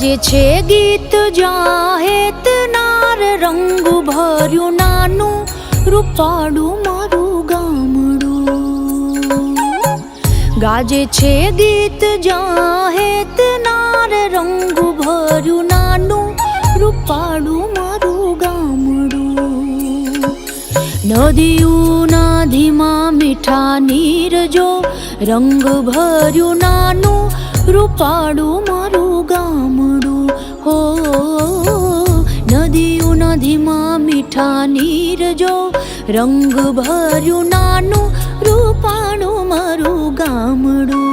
ગાજે છે ગીત જાહેત નાર રંગ ભર્યું નાનું રૂપાળું મારું ગામડું. ગાજે છે ગીત જાહેત નાર રંગ ભર્યું નાનું રૂપાળું મારું ગામડું. નદીઓના ધીમા મીઠા નીર જો રંગ ભર્યું નાનું રૂપાળું મારું ગામડું. હો નદીઓના ધીમા મીઠા નીર જો રંગ ભર્યું નાનું રૂપાળું મારું ગામડું.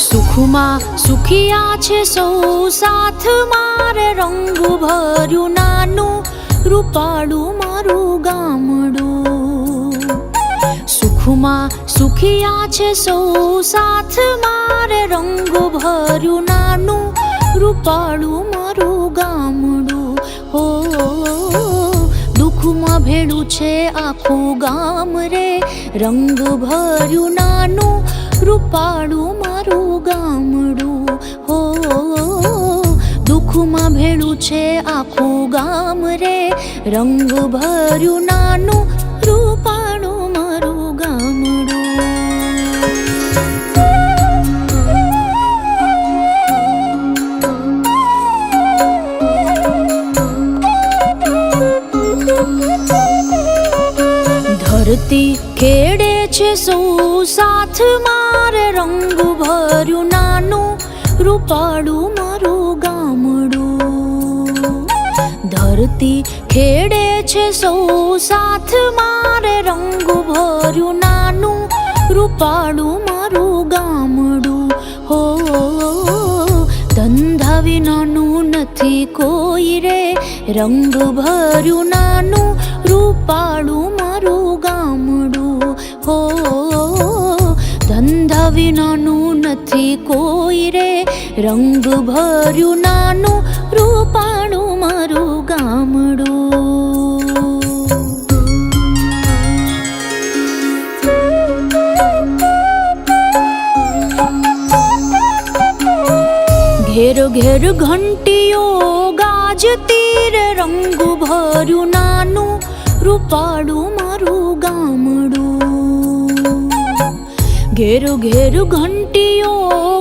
સુખમાં સુખિયા છે સૌ સાથ મારે રંગ ભર્યું નાનું રૂપાળું મારું ગામડું. સુખમાં સુખિયા છે સૌ સાથ મારે રંગ ભર્યું નાનું રૂપાળું મારું ગામડું. હો દુઃખમાં ભેળું છે આખું ગામ રે રંગ ભર્યું નાનું રૂપાળું મારું ગામડું. હો દુઃખમાં ભેળું છે આખું ગામ રે રંગ ભર્યું નાનું રૂપાળું મારું ગામડું. ધરતી ખેડે છે સૌ સાથ મારે રંગ ભર્યું નાનું રૂપાળું મારું ગામડું. ધરતી ખેડે છે સૌ સાથ મારે રંગ ભર્યું નાનું રૂપાળું મારું ગામડું. હો ધંધા વિનાનું નથી કોઈ રે રંગ ભર્યું નાનું રૂપાળું મારું ગામડું. હો ધંધા વિનાનું નથી કોઈ રે રંગ ભર્યું નાનું રૂપાળું મારું ગામડું. ઘેર ઘેર ઘંટીઓ ગાજતી રે રંગ ભર્યું નાનું રૂપાળું મારું ગામડું. ઘેર ઘેર ઘંટીઓ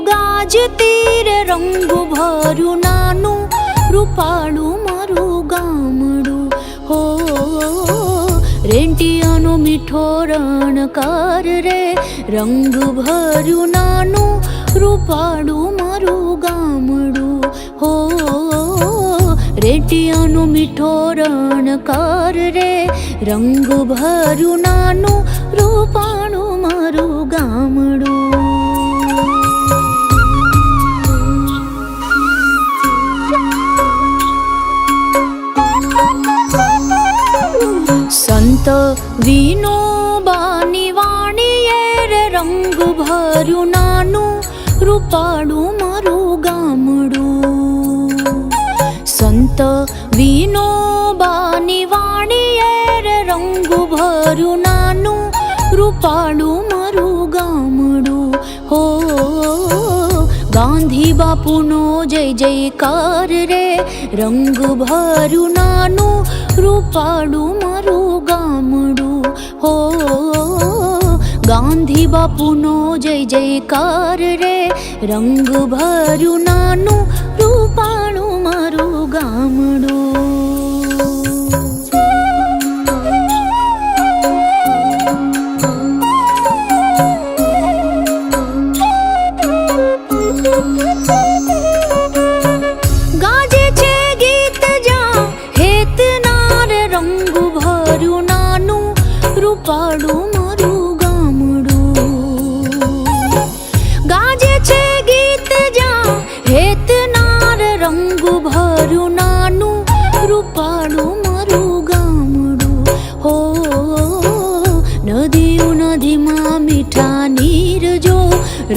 ગાજતી રે રંગ ભર્યું નાનું રૂપાળું મારું ગામડું. હો રેંટિયાનો મીઠો રણકાર રે રંગ ભર્યું નાનું રૂપાળું મારું ગામડું. હો રેંટિયાનો મીઠો રણકાર રે રંગ ભર્યું નાનું રૂપાળું મારું ગામડું. સંત વિનોબાની વાણીએ રે રંગ ભર્યું નાનું રૂપાળું મારું ગામડું. સંત વિનોબાની વાણીએ રે રંગ ભર્યું નાનું રૂપાળું મારું ગામડું. હો ગાંધી બાપુનો જય જયકાર રે રંગ ભર્યું નાનું રૂપાળું મારું ગામડું. હો ગાંધી બાપુનો જય જયકાર રે રંગ ભર્યું નાનું રૂપાળું મારું ગામડું. ગાજે છે ગીત જાહેત નાર રંગ ભર્યું નાનું રૂપાળું મારું ગામડું. ગાજે છે ગીત જાહેત નાર રંગ ભર્યું નાનું રૂપાળું મારું ગામડું. હો નદીઓના ધીમા મીઠા નીર જો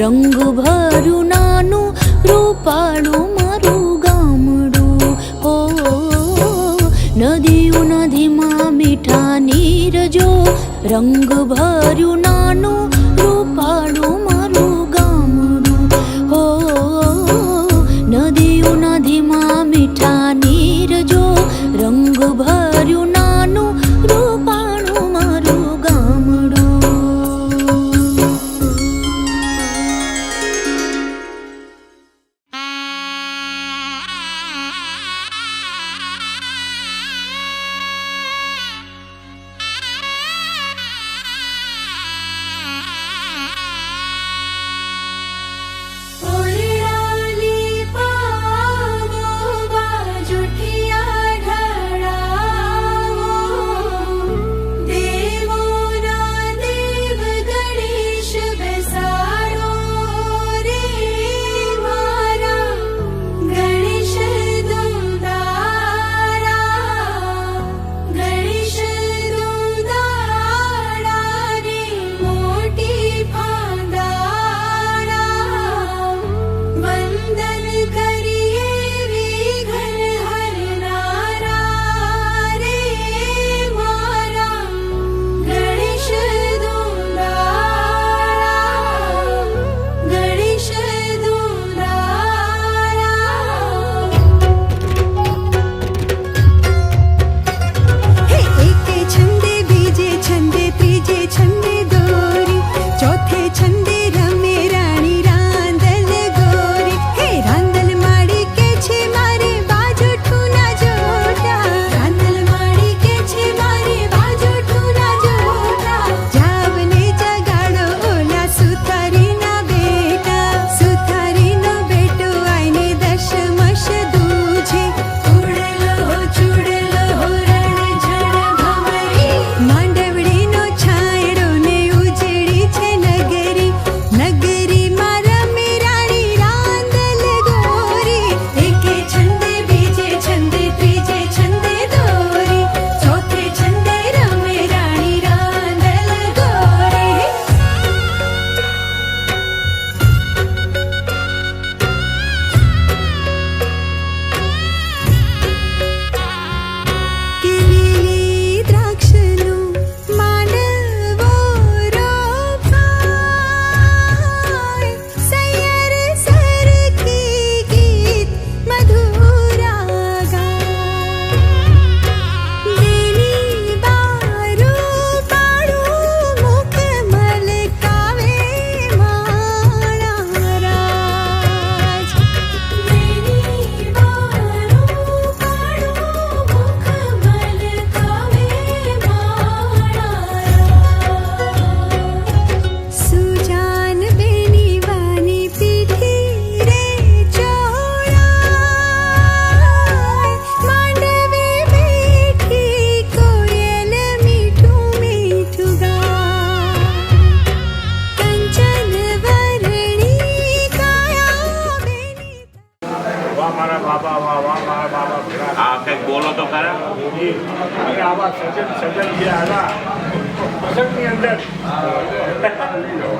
રંગ ભર્યું નાનું રૂપાળું મારું ગામડું. હો નદીઓના ધીમા મીઠા નીર જો રંગ ભર્યું નાનું રૂપાળું મારું ગામડું. હો નદીઓ નદીમાં મીઠા નીર જો, રંગ ભર્યું નાનું રૂપાળું મારું ગામડું. બોલો તો ખરા. આવા સજન જે આવ્યા પસંદની અંદર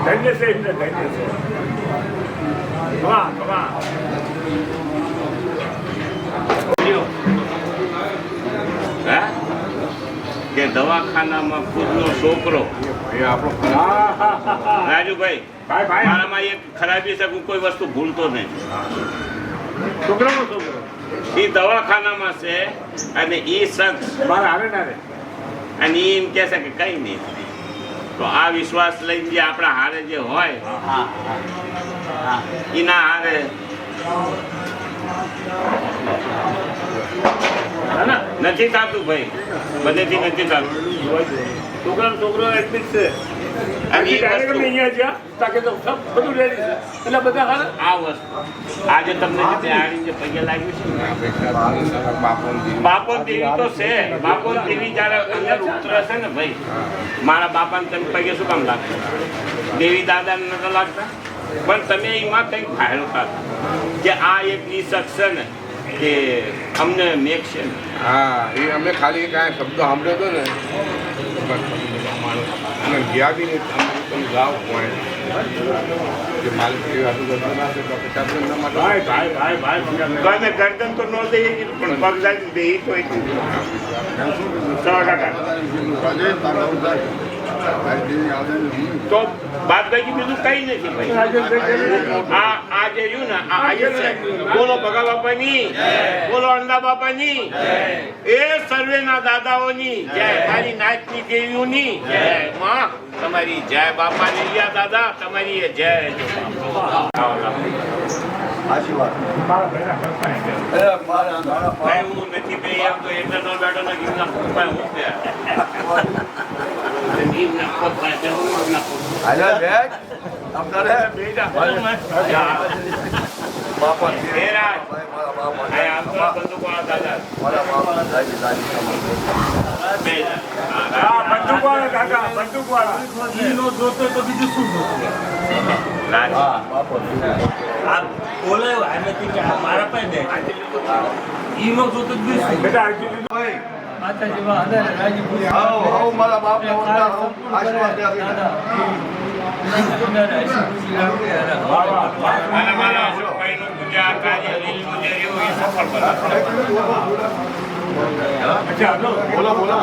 ધન્ય છે એમને ધન્ય છે. કે દવાખાનામાં ખુદનો છોકરો રાજુભાઈ, મારામાં એક ખરાબી છે, હું કોઈ વસ્તુ ભૂલતો નહીં. છોકરાનો છોકરો એ દવાખાનામાં છે અને એ શખ્સ મારે આવે ના રે અને એ એમ કહે છે કે કઈ નહીં. તો આ વિશ્વાસ લઈને જે આપણા હારે જે હોય એના હારે નથી થતું ભાઈ, બધેથી નથી થતું. છોકરાનો છોકરો એડમિટ છે અને એ વસ્તુ અહીંયા જ્યાં તાકે તો સબ બધું રેડી છે એટલે બધા હારે આ વસ્તુ આજે તમને જે આવીને જે પૈયા લાગ્યું છે બાપો દેવી તો છે. બાપો દેવી જયારે અંદર ઉતરે છે ને ભાઈ, મારા બાપાને તમે પૈયા શું કામ લાગતા? દેવી દાદાને નતા લાગતા, પણ તમે એમાં કંઈક ફાયદો થતા કે આ એક ઈ શખ્સ છે ને કે અમને મેક છે ને. હા, એ અમે ખાલી કાંઈ શબ્દો સાંભળ્યો હતો ને અમે ગયા બી નહીં. તમે ગાવ કોઈ જે માલિક એ હતું કરતો ના છે તો પછી આપણે એમના માટે કોઈને ગરદન તો ન દઈએ પણ પગ જાય દે તો 100%. તો બાદ બાકી બીજું કઈ નથી ભાઈ. આ જે રહ્યું ને આ આયુષ છે. બોલો ભગા બાપાની, બોલો અંડા બાપાની, એ સર્વેના દાદાઓની જય, મારી નાચની દેવીઓની જય. માં તમારી જય, બાપાની યા દાદા તમારી એ જય. ભાઈ હું નથી બે એમ તો એટલે નો બેઠો ને ગીરના ભાઈ હું છે. ગીરના પોતા જરૂર નાખો. બાપા તેરા આ આપણા બંદૂકવાળા દાદા બંદૂકવાળા કાકા, બંદૂકવાળા. ઈનો જોતો તો બીજું શું જોતું? આ બોલાયો આનાથી કે આ મારા પાસે દે. ઈનો જોતો જ બીજું શું? બેટા માતાજી માં અંદર રાજી પૂરી આવો મારા બાપ ને આશીર્વાદ દે. બોલો બોલો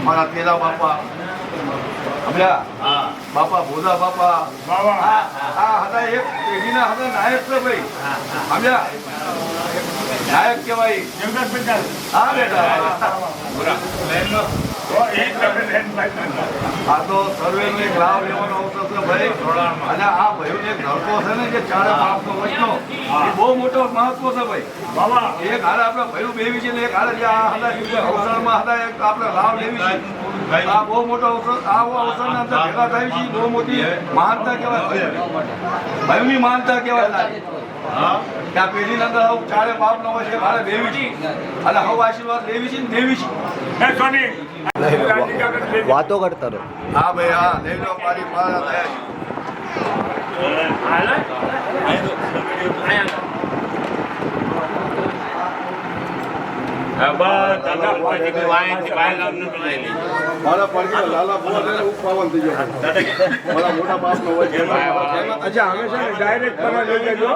મારા તેરા બાપા બાપા ભોદા બાપા હતા એક પેઢીના હતા નાયક છે ભાઈ. નાયક કહેવાય. હા બેટા આ તો સર્વેનો એક લાભ લેવાનો અવસર છે ભાઈ. અને આ ભાઈઓને એક ધડકો છે ને જે ચારે બાપનો વચનો એ બહુ મોટો મહત્વ છે ભાઈ. એક હારે આપણે ભાઈઓ બેવી છે ને એક હારે જે આ હતા અવસરમાં હતા એક આપણે લાભ લેવી છે. આ બહુ મોટો અવસર, આવો અવસરના અંદર ભેગા થાય છે બહુ મોટી મહાનતા કહેવાય. ભાઈઓની મહાનતા કહેવાય. ત્યાં પેઢીની અંદર આવું ચારે બાપ નો હોય છે મારે દેવી છે અને હવે આશીર્વાદ દેવી છે ને દેવી છે. વાતો કરતા રહો. હા ભાઈ હા દેવી લો મારી મારા દયા મારા પડકે લાલા બોલ ઉપાવન થઈ ગયો. મારા મોટા બાપ નો હોય. અચ્છા અમે છે ને ડાયરેક્ટ બના લઈ જજો.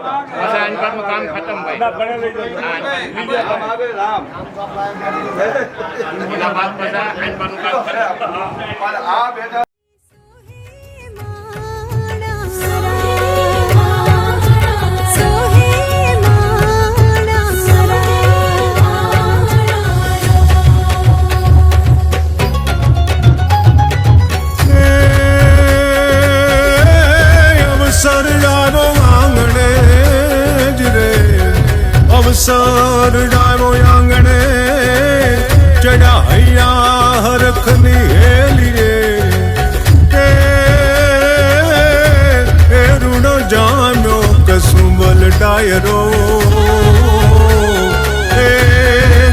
કામ ખતમ ભાઈ. રામ આવે રામ. આ બેટા અવસર ડારો આંગણે ચડાયા હરખની હેલીએ એ ઋણ જામ્યો કસુંબલ ડાયરો એ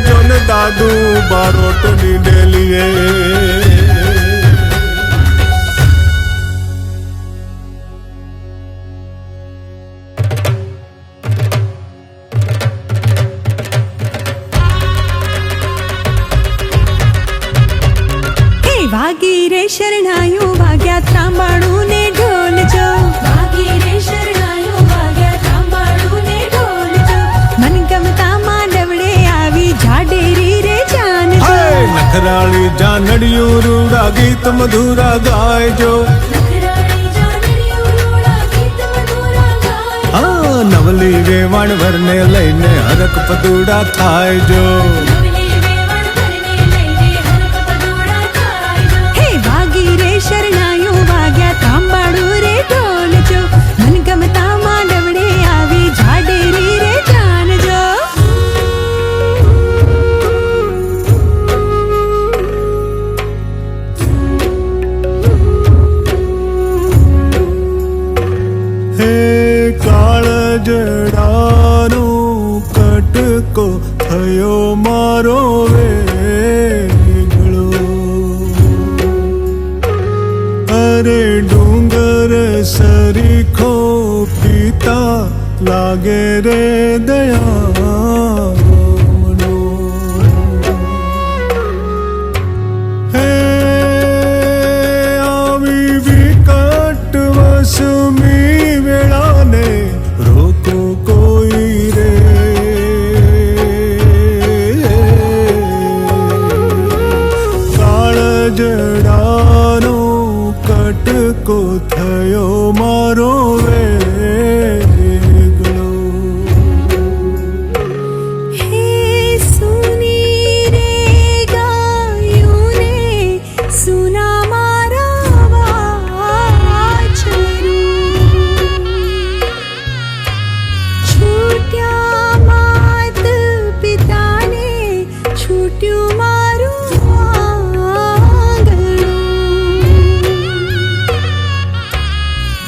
જોન દાદુ બારોટની ડેલીએ વાગી રે શરણાયું વાગ્યા ત્રાંબાળું ને ઢોલ જો. વાગી રે શરણાયું વાગ્યા તાંબાળું ને ઢોલ જો. મન ગમતા માંડવડે આવી જાડેરી રે જાન જો. નખરાળી જાનડિયું રૂડા ગીત મધુરા ગાયજો. નખરાળી જાનડીયું રૂડા ગીત મધુરા ગાય. હા નવલી વેવાણ વરને લઈને હરક પદુડા થાય જો. નવલી વેવણ ભરને લઈને હરખ પદોડા થાય જો. હે વાગી રે શરણાયું વાગ્યા ત્રાંબાળું રે ઢોલ જો. મન ગમતા માંડવડે આવી જાડેરી રે જાન જો. હે કાળ જડાનો કટકો થયો મારો વેગળો. અરે ડુંગર સરીખો પિતા લાગે રે દયાળો. હે મારો વેગળો. હે સુની રે ગાયું ને સુના મારા વાછરું. છૂટ્યા માત પિતાને છૂટ્યું મારું આંગણું.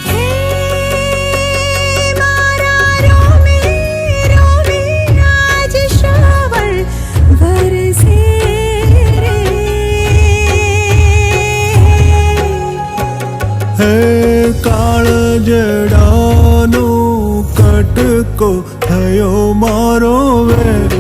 હે મારા રોમે રોમે આજ શ્રાવણ વરસે રે. હે કાળજડાનો કટકો થયો મારો વેગળો.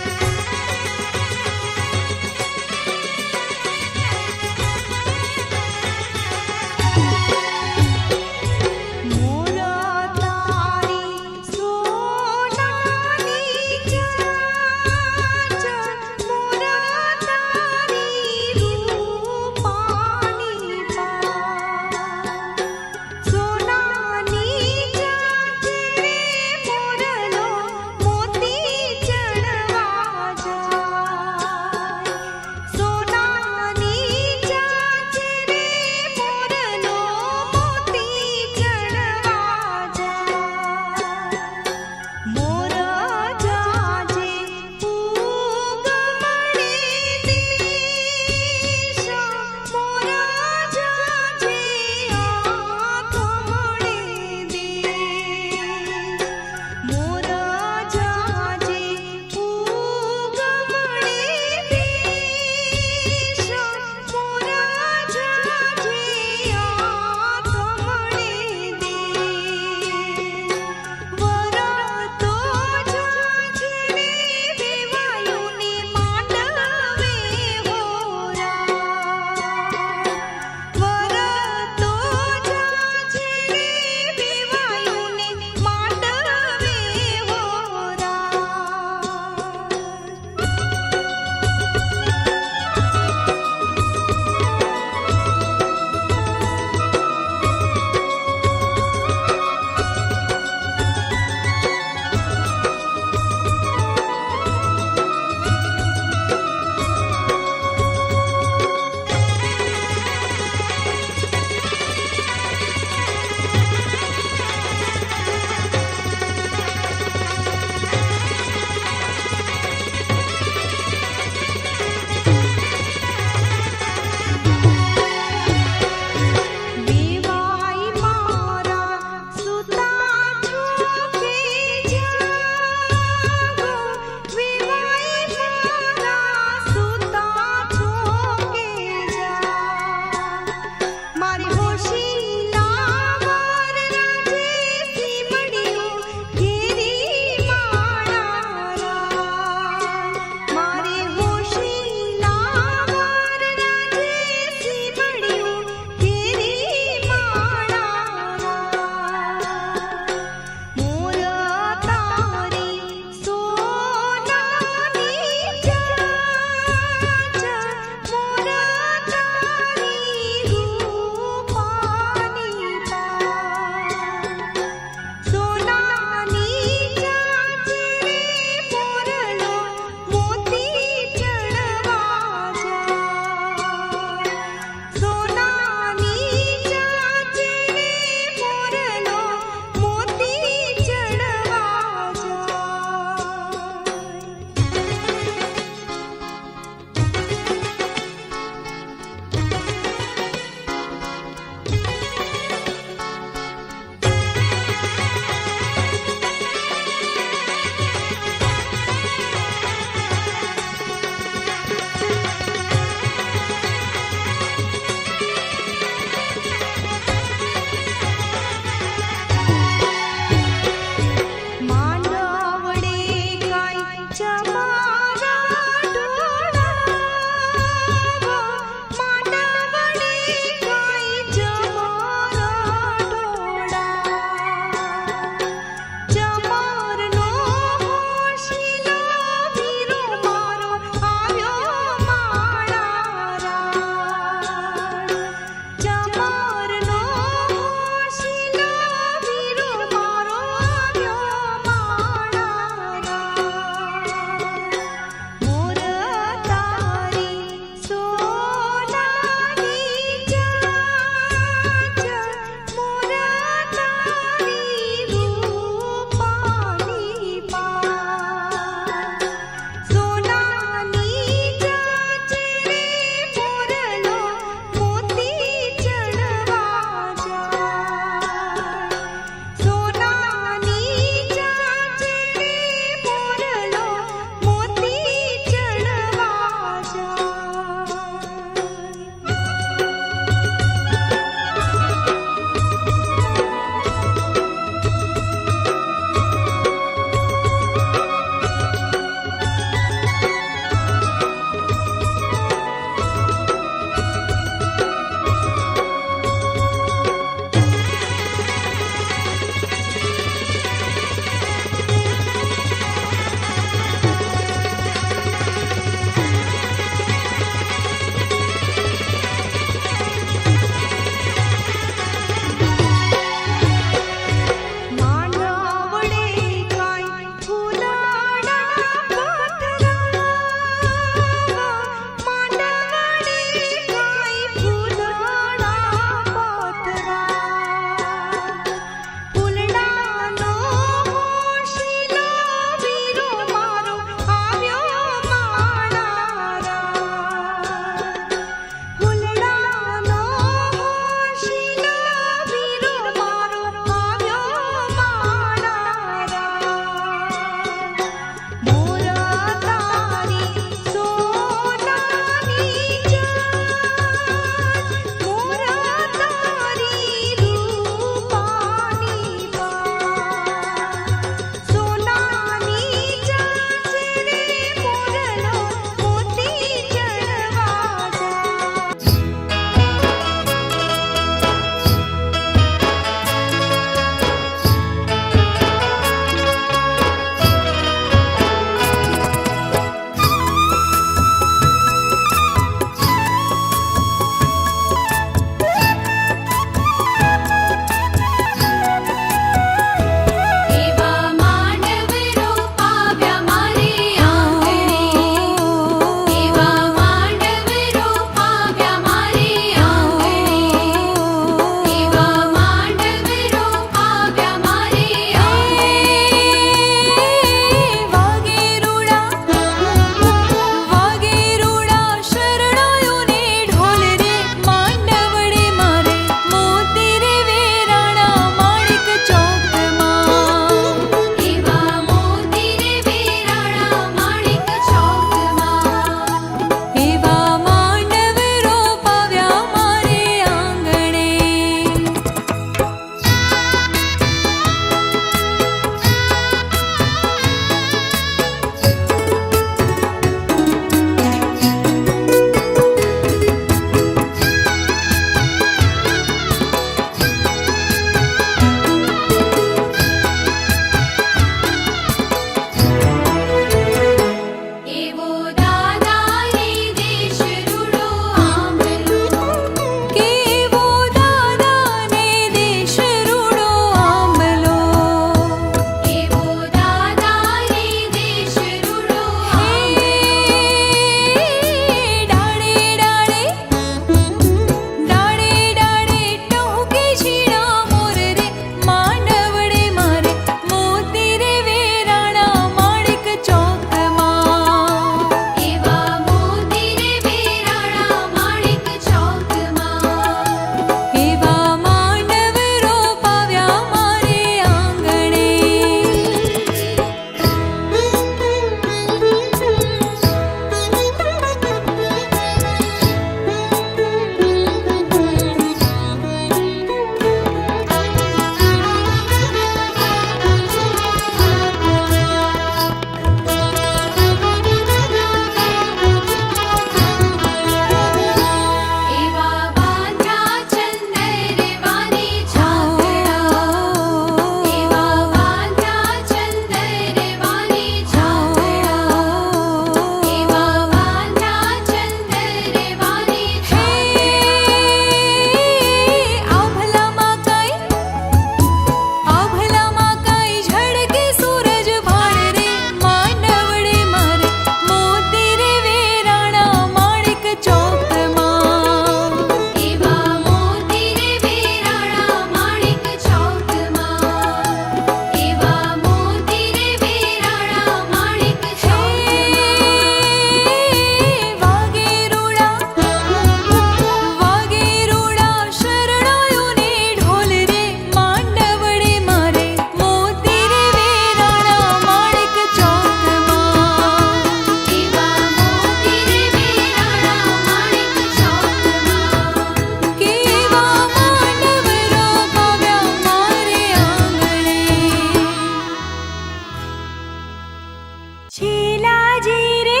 છેલાજી રે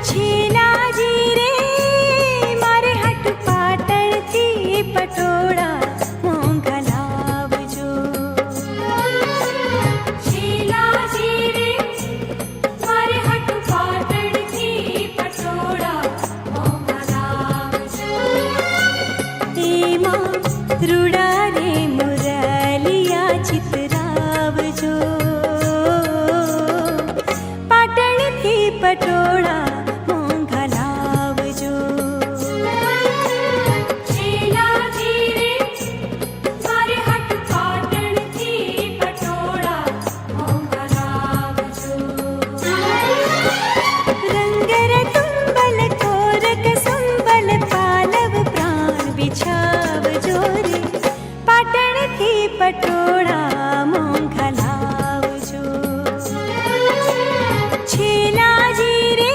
છેલાજી રે મારે હટ પાટણથી પટોળા મોંઘા લાવજો. શીલાજી રે મારે હટ પાટણથી પટોળા મોંઘા લાવજો. એમાં રૂડા રે મુરલિયા ચિતરાવજો. પાટણથી પટોળા મોંઘા લાવજો. શીલાજી રે મારે હટ પાટણથી પટોળા મોંઘા લાવજો. રંગર તુંબલ કોરક સંબલ પાલવ પ્રાણ બિછાવજો રે. પાટણથી પટોળા મોંઘા લાવજો. છેલાજી રે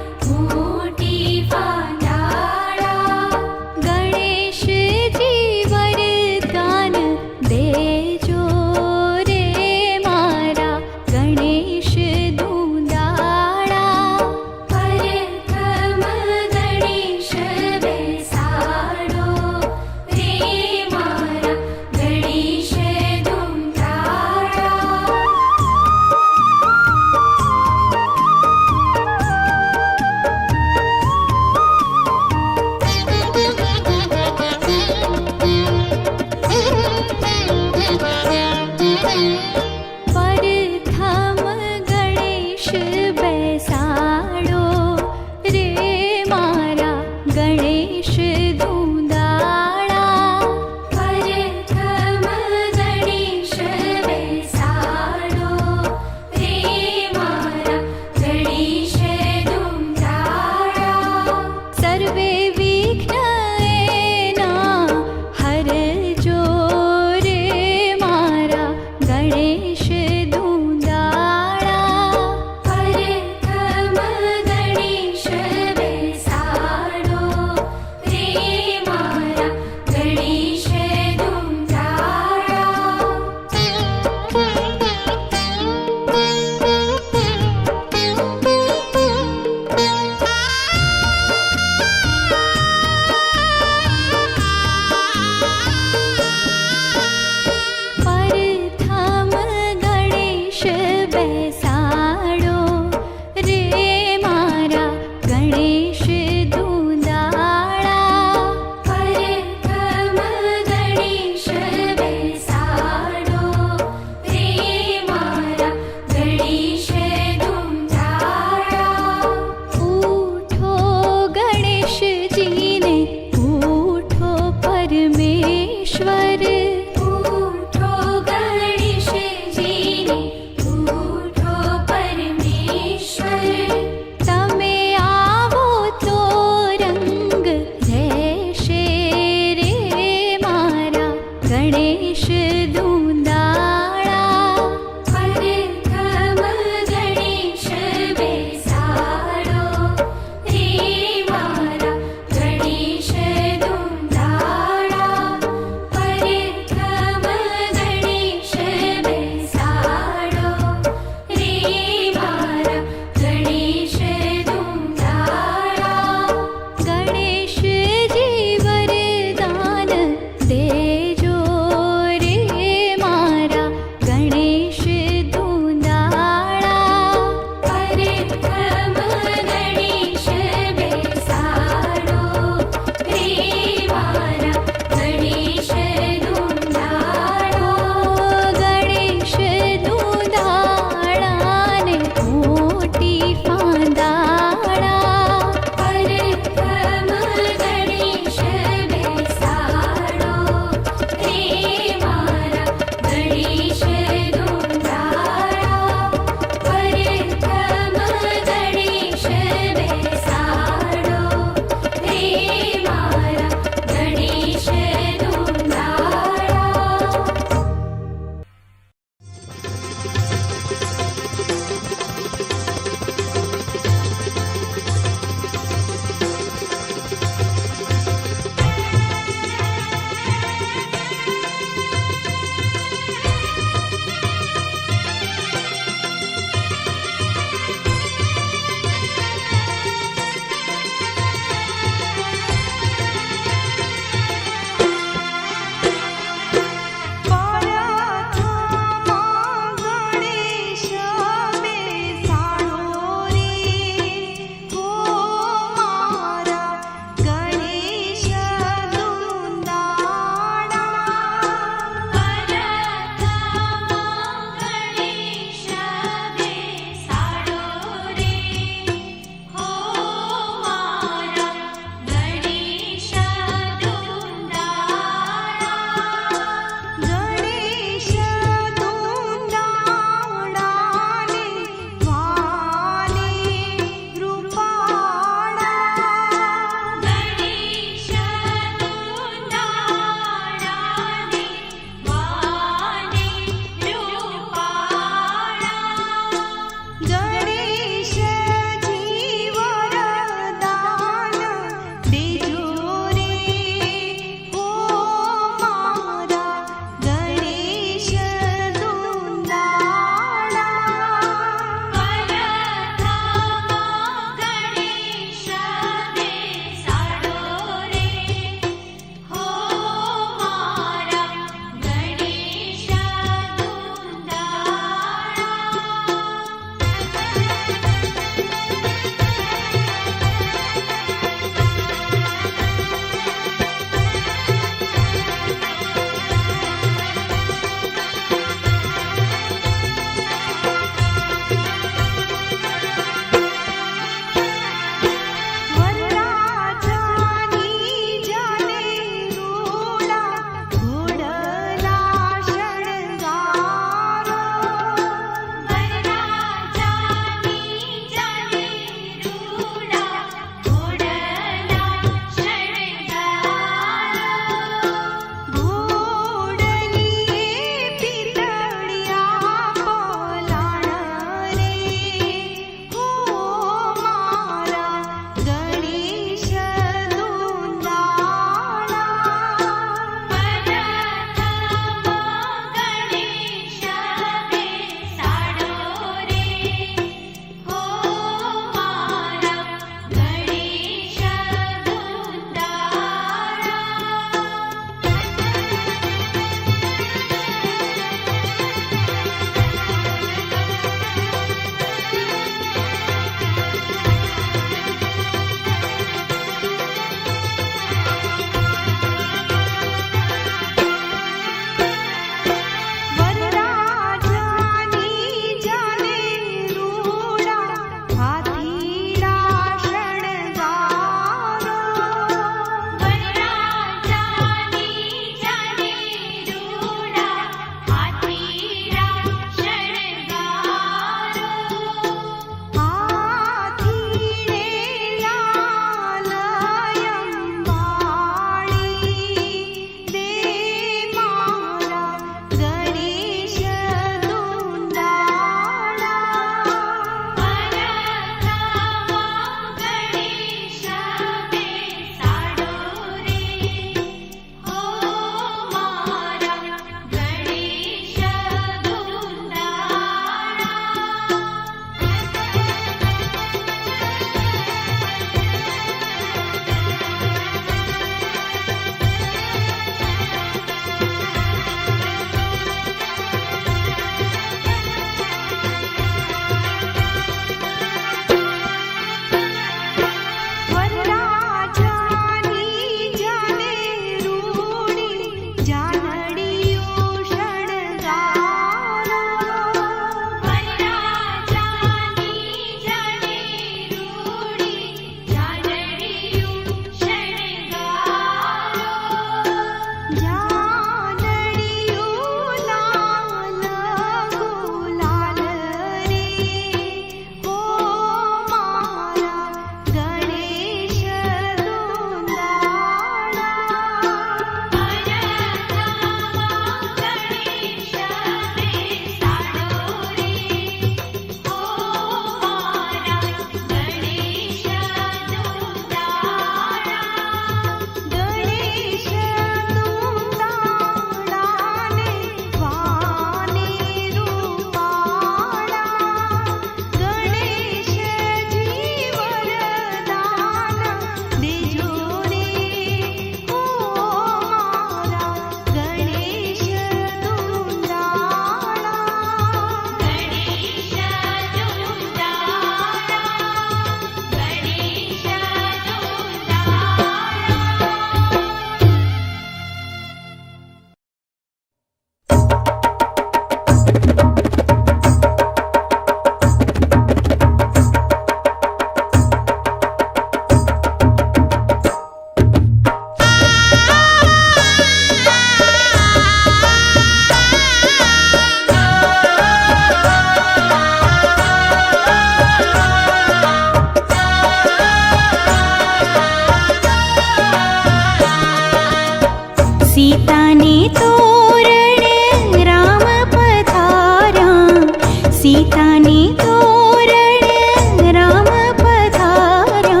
सीताने तोरण राम पधार्या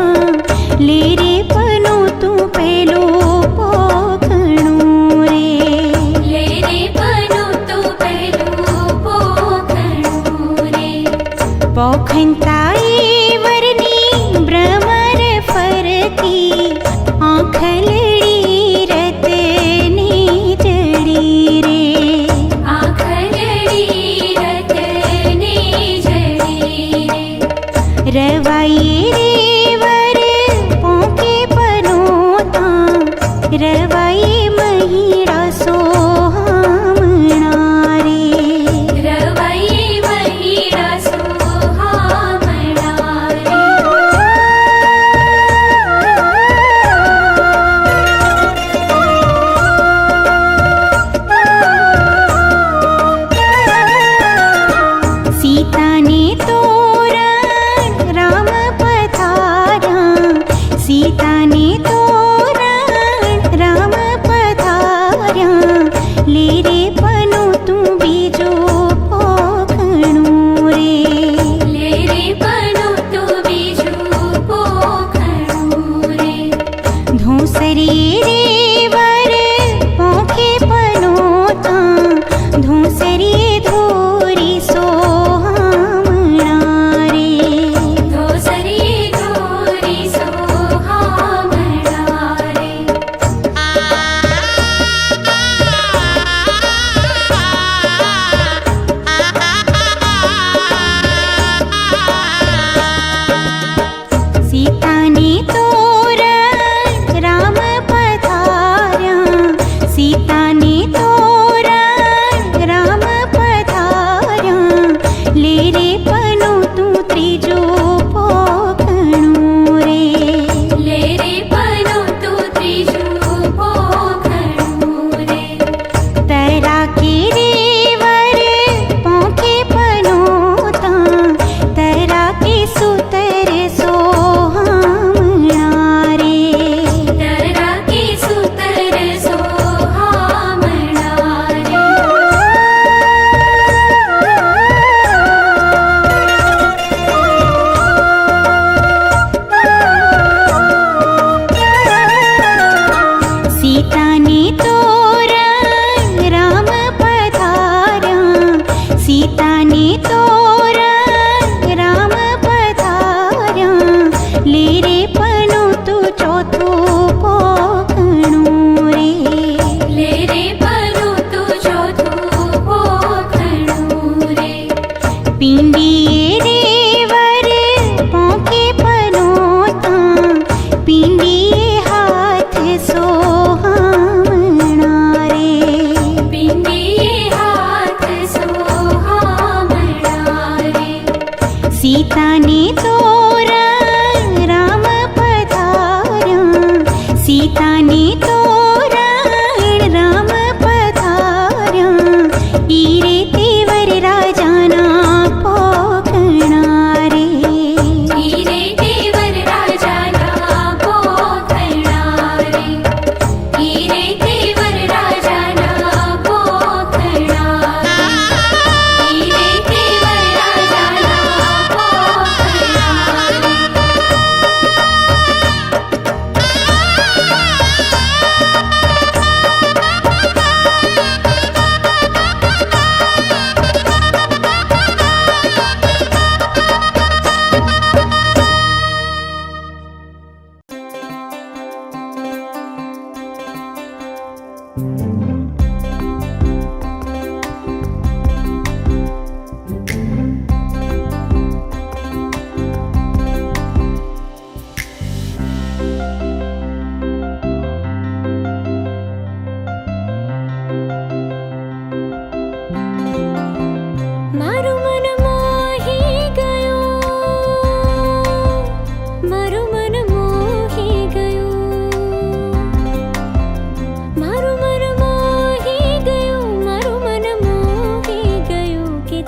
ले रे पनो तू पेलो पोखणो रे ले रे पनो तू पेलो पोखणो रे पोखंताई वरनी भ्रमर फरती आँखलड़ी रतनी जड़ी रे आँखलड़ी रतनी जड़ी रे रवाई रे वर पोके पनोता रवाई महिड़ा सोहामणा रे रवाई महिड़ा सोहामणा रे सीताने तोरण राम पधार्या सीताने तोरण राम पधार्या ले रे पनो तू बीजो पोखणो रे ले रे पनो तू बीजो पोखणो रे धूसरी रे वर पोखे पनोता धूसरी धोरी सोहामणा रे धोसरी धोरी सोहामणा रे सीताने तोरण राम पधार्या सीताने तोरण राम पधार्या ले रे पनो तू त्रीजो पोखणो रे ले रे पनो तू त्रीजो पोखणो रे तरा के रे वर पोखे पनोता तरा के सुतर सोहामणा रे तरा के सुतर सोहामणा रे सीताने तोरण राम पधार्या सीताने तोरण राम पधार्या ले रे पनो तू चौथो पोखणो रे ले रे पनो तू चौथो पोखणो रे पिंडिये रे वर पोके पनोता पिंडिये हाथ सोहामणा रे पिंडिये हाथ सोहामणा रे सीताने तोरण राम पधार्या सीताने तोरण राम पधार्या ईरे तेवर राजाना पोखणा रे हीरे देवर राजाना पोखणा रे हीरे देवर राजाना पोखणा रे हीरे देवर राजाना पोखणा रे મારું મન મોહી ગયું મારું મન મોહી ગયું મારું મન મોહી ગયું મારું મન મોહી ગયું કે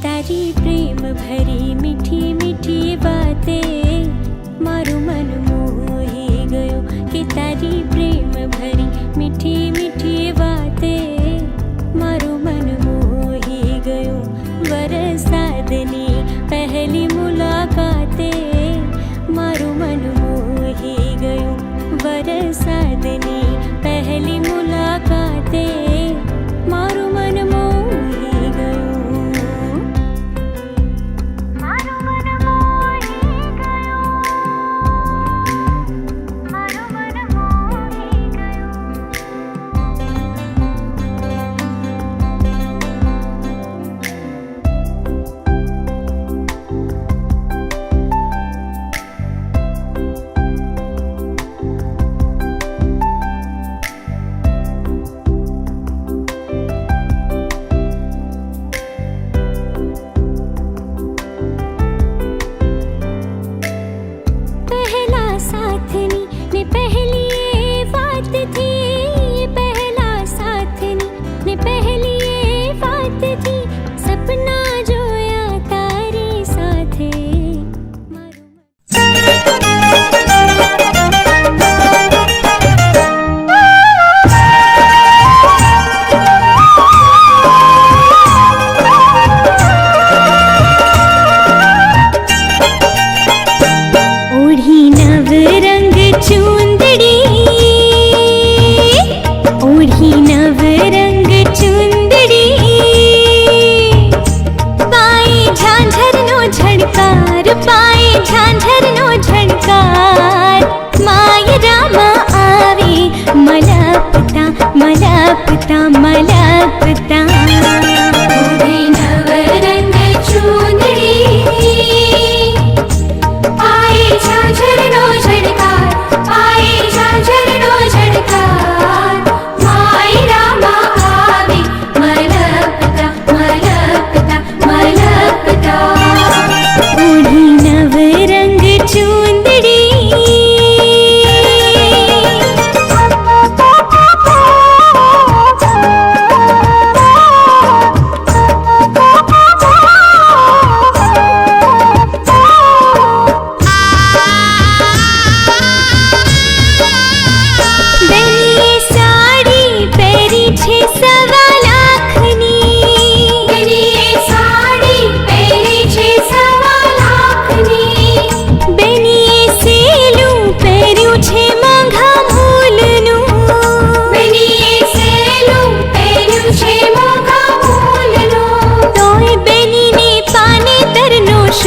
તારી પ્રેમ ભરી મીઠી મીઠી વાતે મારું મન મોહી ગયું કે તારી પ્રેમ ભરી મીઠી મીઠી વાતે મારું મન મોહી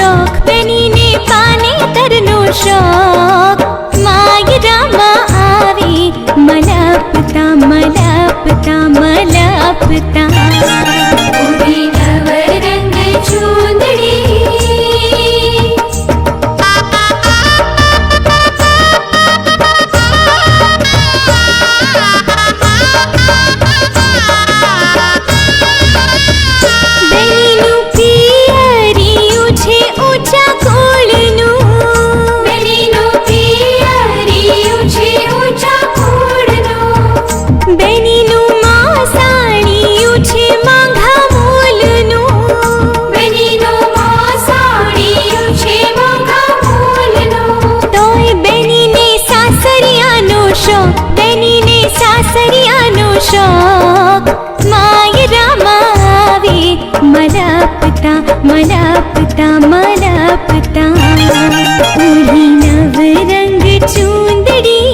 શોખ બનીને પાને તરનો શોખ માયરામાં આવી મલપતા મલપતા મલપતા ઉડી નવરંગ ચૂંદડી બેનીનું પિયરિયું છે ઊંચા કોળનું બેનીનું પિયરિયું છે ઊંચા કોળનું બેનીનું માસાણિયું છે માંઘા મૂલનું બેનીનું મોસાળિયું છે મોંઘા મૂલનું તોય બેનીને સાસરિયાનો શોખ બેનીને સાસરિયાનો શોખ માયરામાં આવી મલપતા મલપતા મલપતા ઉડી નવરંગ ચૂંદડી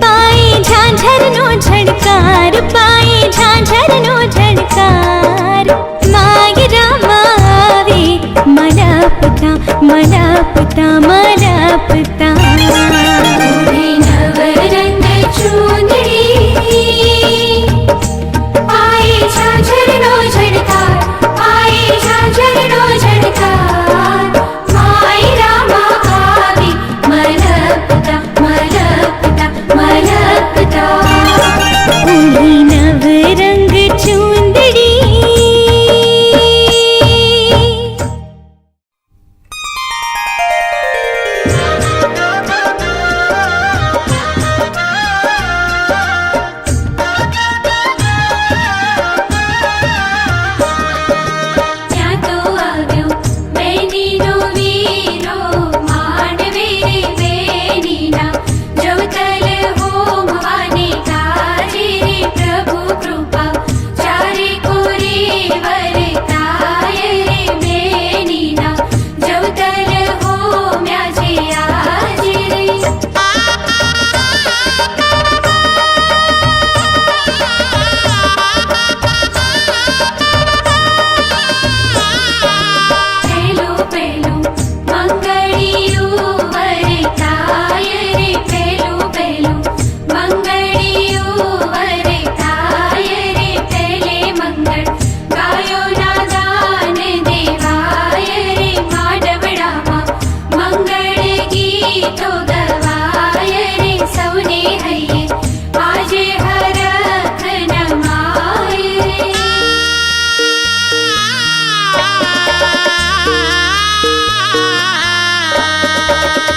પાએ ઝાંઝરનો ઝડકાર પાએ ઝાંઝરનો ઝડકાર માયરામાં આવી મલપતા મલપતા મલપતા ઉડી નવરંગ ચૂંદડી પાયે ઝાંઝરનો ઝડકાર પાયે ઝાંઝરનો ઝડકાર માયરામાં આવી મલપતા મલપતા મલપતા ઉડી નવરંગ ચૂંદડી ત્યાં તો આવ્યો બેનીનો વીરો માંડવે રે બેનીના જવતલ હોમવાને કાજે રે પ્રભુ કૃપા ચારે કોરે વરતાય રે બેનીના જવતલ હોમ્યા છે આજે રે પેલું પેલું મંગળિયું વરતાય રે પેલું પેલું મંગળિયું વરતાય રે પેલે મંગળ ગાયોના દાન દેવાય રે માંડવડામાં મંગળ ગીતો ગવાય રે સૌને હૈયે આજે હરખ નમાય રે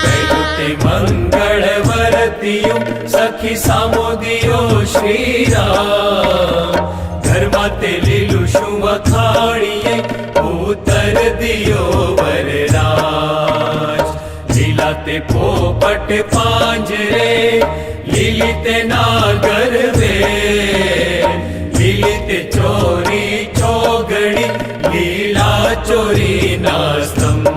પહેલું તે મંગળ વરતિયું સખી સામોદિયો શ્રીરામ ઘરમાં તે લીલું શું વખાણીએ ઉતર દિયો વરરાજ લીલા તે પોપટ પાંજરે લીલી તે નાગર વે લીલી તે ચોરી ચોગડી લીલા ચોરી ના સ્તંભ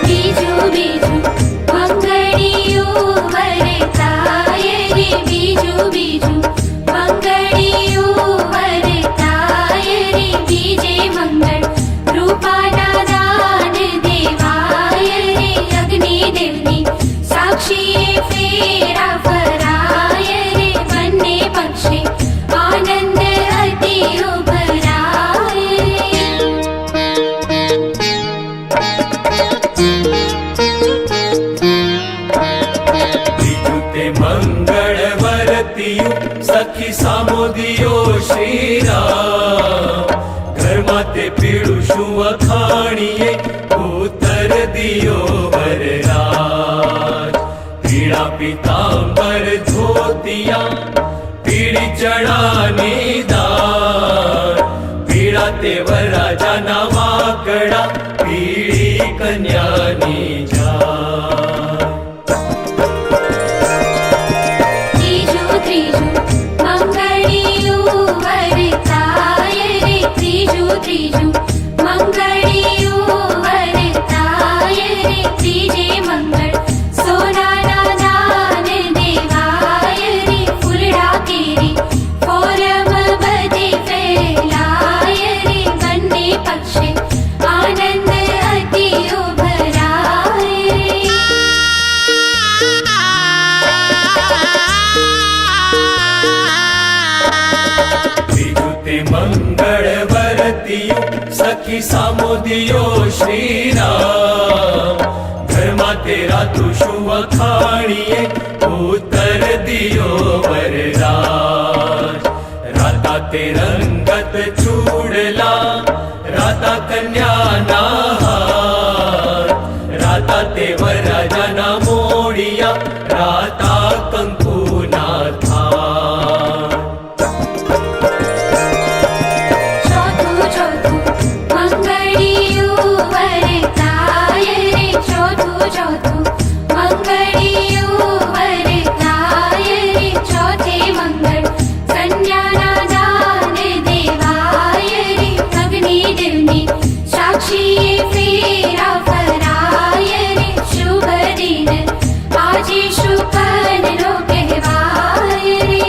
બીજું બીજું મંગળિયું વરતાય રે બીજું બીજું મંગળિયું વરતાય રે બીજે મંગળ રૂપાના દાન દેવાય રે અગ્નિદેવની સાક્ષીએ ફેરા ફરાય રે બંને પક્ષે આનંદ અતિ ઉભરાય રે બીજું તે મંગળ વરતિયું સખી સામોદિયો શ્રીરામ ઘરમાં તે પીળું શું વખાણીએ ઉતર દિયો વરરાજ પીળા પીતાંબર ધોતિયા પીળી ચણાની દાળ પીળા તે વરરાજાના વાકડા પીળી કન્યાની જા ત્રીજું ત્રીજું મંગળિયું વરતાય રે ત્રીજું ત્રીજું મંગળિયું વરતાય રે ત્રીજે મંગળ સોનાના દાન દેવાય રે ફૂલડા કેરી ફોરમ બધે ફેલાય મંગળ વરતિયું સખી સામોદિયો શ્રીરામ ઘરમાં તે રાતું શું વખાણીએ ઉત્તર દિયો વરરાજ રાતા તે રંગત ચૂડલા રાતા કન્યાના હાર રાતા તે વરરાજાના મોડિયા રાતા કંકુના થાળ ચોથું ચોથું મંગળિયું વરતાય રે ચોથું ચોથું મંગળિયું વરતાય રે ચોથે મંગળ કન્યાના દાન દેવાય રે અગ્નિ દેવની સાક્ષીએ ફેરા ફરાય રે શુભ દિન આજે શુકનનો કહેવાય રે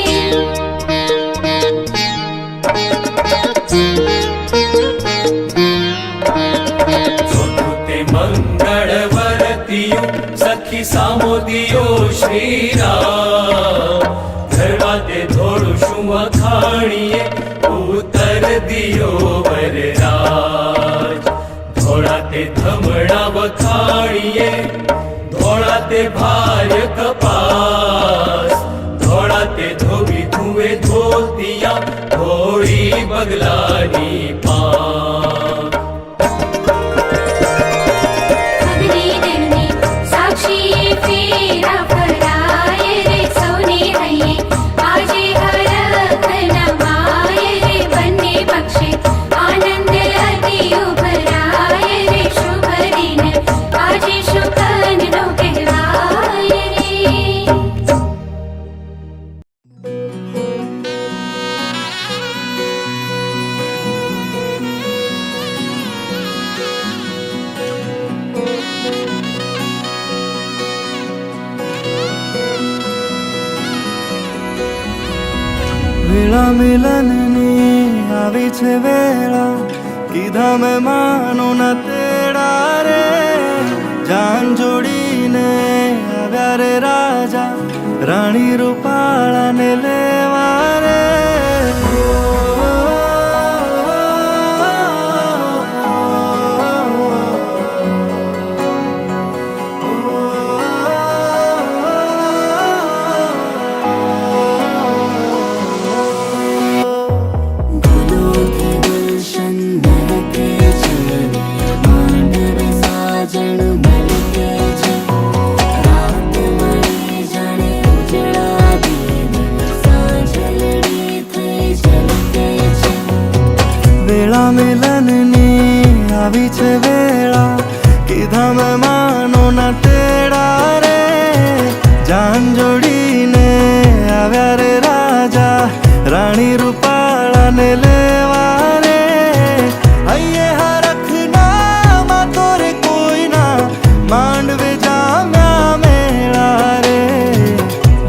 ચોથું તે મંગળ વરતિયું સખી સામોદિયો શ્રીરામ ઘરમાં તે થોડું શું વખાણીએ ઉત્તર દિયો વરરાજ ધોળા તે ધમણા વખાણીએ ધોળા તે ભાર્ય કપાસ ધોળા તે ધોબી ધુએ ધોતિયા ધોળી બગલાની પાંખ અગ્નિ દેવની સાક્ષીએ ફેરા ફરાય રે સૌને હૈયે આજે હરખ નમાય રે બંને પક્ષે આનંદ અતિ ઉભરાય રે શુભ દિન આજે શુકનનો કહેવાય રે વેળા મિલનની આવી છે વેળા કીધા મેં માનો ના તેડા રે જાન જોડીને આવ્યા રે રાજા રાણી રૂપાળાને લેવા રે વેળા મિલનની આવી છે વેળા કીધા મેં માનો ના તેડા રે જાન જોડીને આવ્યા રે રાજા રાણી રૂપાળાને લેવા રે હૈયે હરખ ના માતો રે કોઈના માંડવે જામ્યા મેળા રે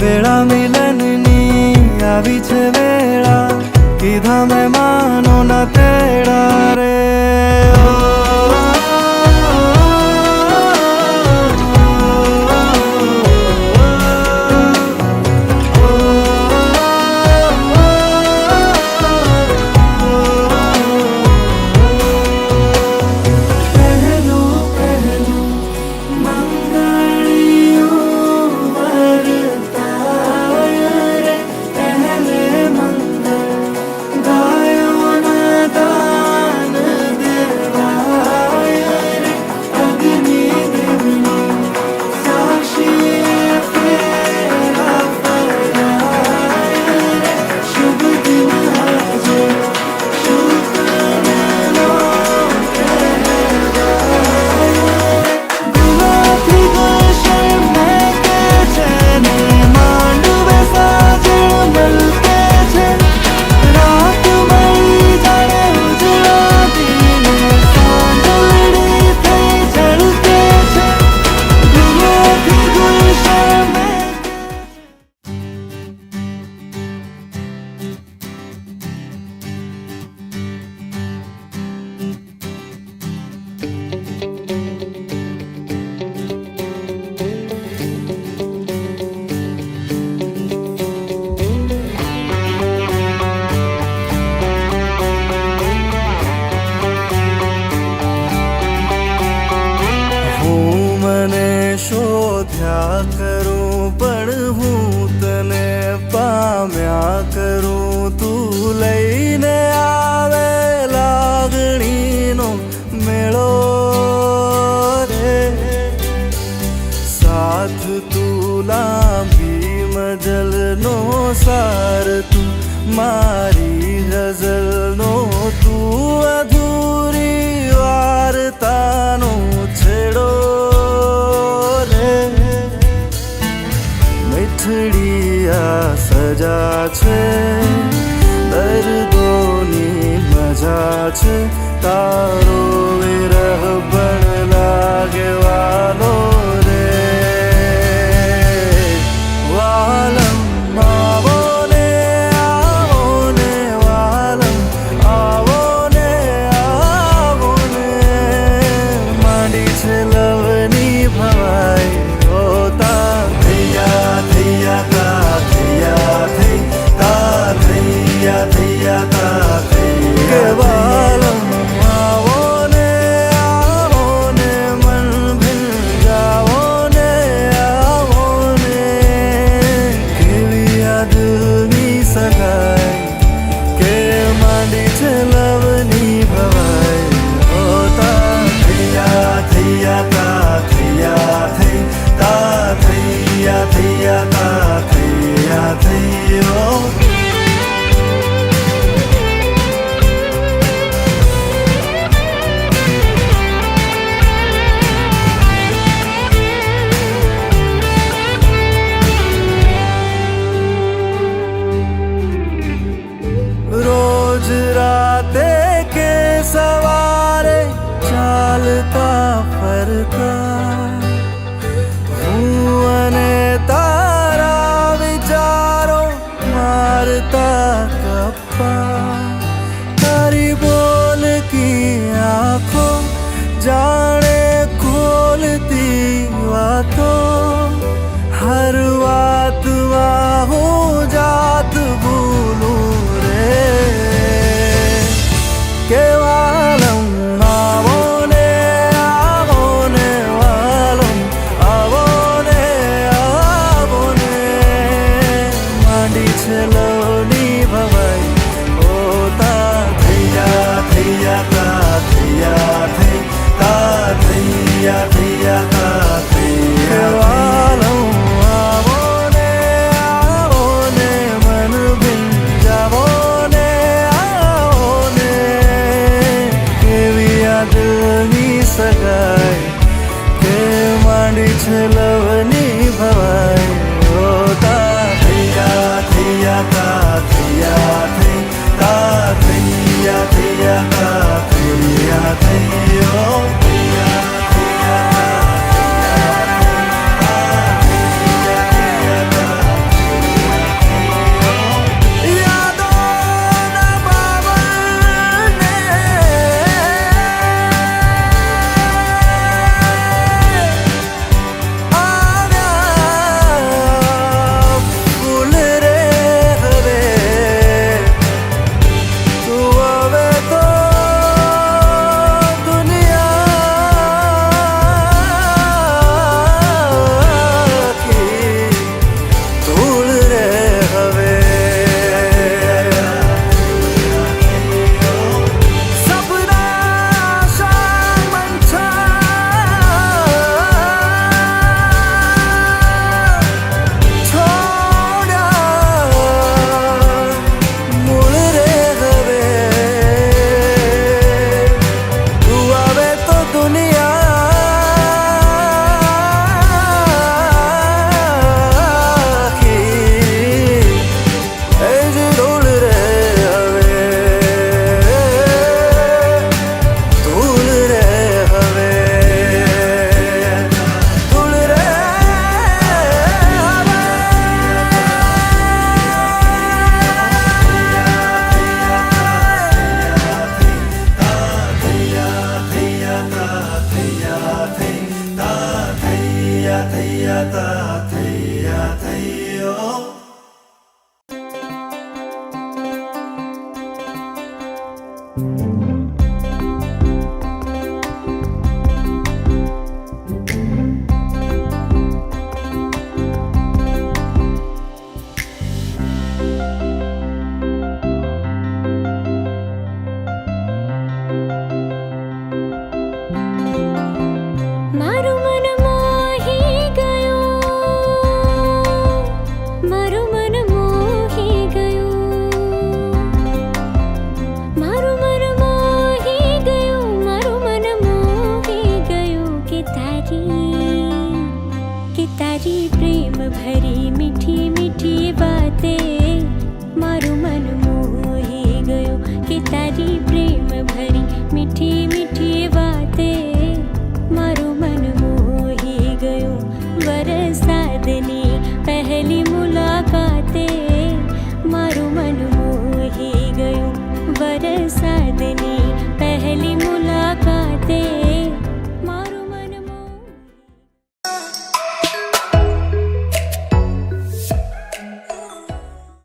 વેળા મિલનની આવી છે વેળા કીધા મેં માનો ના તેડા રે મંગળ ગાયો ના દાન કરું તું લઈને આવે લાગણીનો મેળો રે સાથ તું લાંબી મજલનો સાર તું મારી ગઝલનો તું અધૂરી વાર્તાનો છેડો રે મીઠડી આ સજા છે દર્દોની મજા છે તારો વિરહ પણ લાગે વાલો રે વાલમ આવો ને વાલમ આવો ને માંડી છે લવની ભવાઈ હોતા થૈયા થૈયા તા થૈયા થઈ તા થૈયા થૈયા તા થઈ વાલમ આવો ને મન ભીલ જાવો ને કેવી યાદની સગાઈ કે માંડી છે લવની ભવાઈ હોતા થૈયા થૈયા તા થૈયા થઈ તા થૈયા થૈયા તા થૈયા થૈયો રોજ રાતે કે સવારે ચાલતા ફરતા હું અને તારા વિચારો મારતા કપ્પા તારી બોલ કી આંખો જાણે ખોલતી વાતો હર વાતમાં હું જાત ભૂલું રે કે વાલમ આવો ને વાલમ આવો ને માંડી છે લવની ભવાઈ હોતા થૈયા થૈયા તા થૈયા થઈ તા થૈયા થૈયા તા થૈયા વાલમ આવો ને મન બિન જાવો ને કેવી યાદની સગાઈ કે માંડી છે લવની ભવાઈ હોતા થૈયા થૈયા તા થૈયા થઈ તા થૈયા થૈયા તા થૈયા થૈયો વરસાદની પહેલી મુલાકાતે